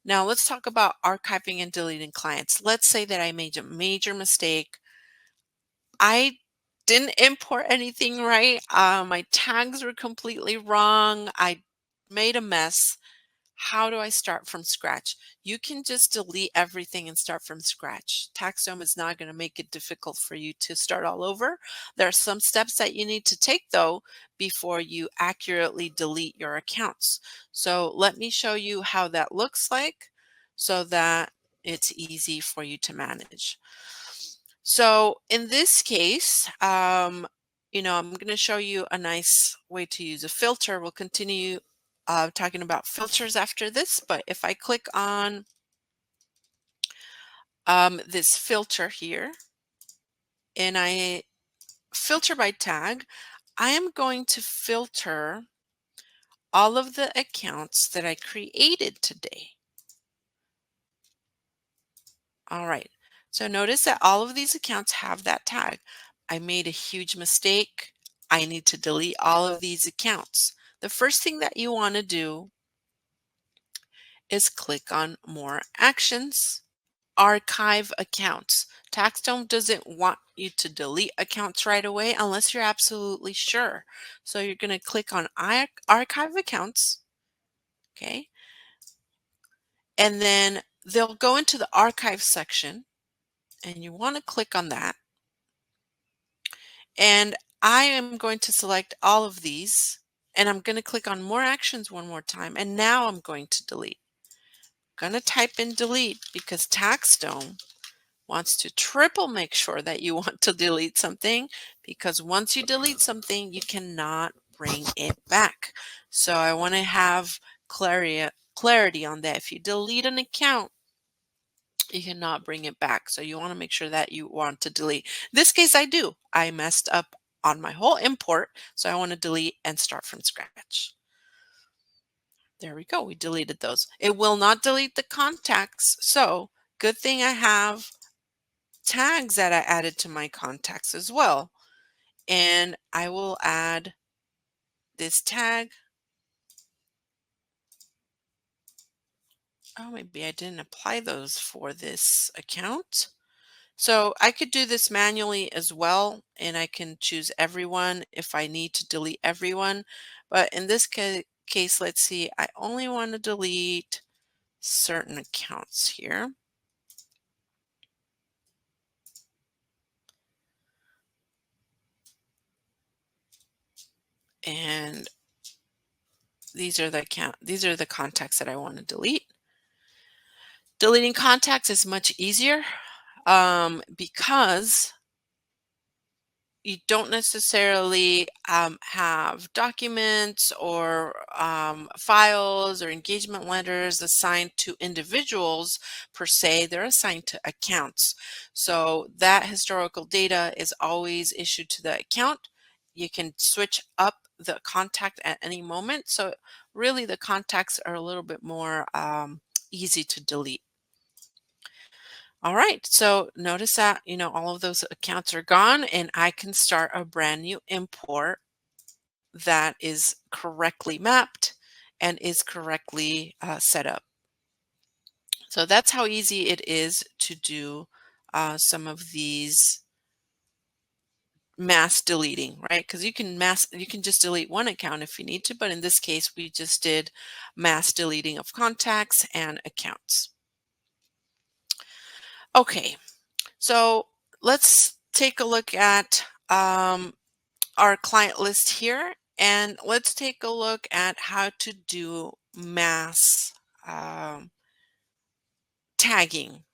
Now let's talk about archiving and deleting clients. Let's say that I made a major mistake. I didn't import anything right. My tags were completely wrong. I made a mess. How do I start from scratch? You can just delete everything and start from scratch. Taxdome is not going to make it difficult for you to start all over. There are some steps that you need to take though before you accurately delete your accounts. So let me show you how that looks like so that it's easy for you to manage. So in this case, I'm going to show you a nice way to use a filter. We'll continue talking about filters after this, but if I click on this filter here and I filter by tag, I am going to filter all of the accounts that I created today. All right, so notice that all of these accounts have that tag. I made a huge mistake. I need to delete all of these accounts. The first thing that you want to do is click on More Actions, Archive Accounts. Taxdome doesn't want you to delete accounts right away unless you're absolutely sure. So you're going to click on Archive Accounts, okay? And then they'll go into the Archive section, and you want to click on that. And I am going to select all of these, and I'm going to click on More Actions one more time, and now I'm going to delete. I'm going to type in delete because Taxdome wants to triple make sure that you want to delete something, because once you delete something, you cannot bring it back. So I want to have clarity on that. If you delete an account, you cannot bring it back. So you want to make sure that you want to delete. In this case, I do. I messed up on my whole import, so I want to delete and start from scratch. There we go. We deleted those. It will not delete the contacts. So good thing I have tags that I added to my contacts as well. And I will add this tag. Oh, maybe I didn't apply those for this account. So I could do this manually as well, and I can choose everyone if I need to delete everyone. But in this case, let's see, I only want to delete certain accounts here. And these are the contacts that I want to delete. Deleting contacts is much easier because you don't necessarily have documents or files or engagement letters assigned to individuals per se. They're assigned to accounts. So that historical data is always issued to the account. You can switch up the contact at any moment. So really the contacts are a little bit more easy to delete. All right, so notice that, all of those accounts are gone and I can start a brand new import that is correctly mapped and is correctly set up. So that's how easy it is to do some of these mass deleting, right? Because you can just delete one account if you need to, but in this case, we just did mass deleting of contacts and accounts. Okay, so let's take a look at our client list here, and let's take a look at how to do mass tagging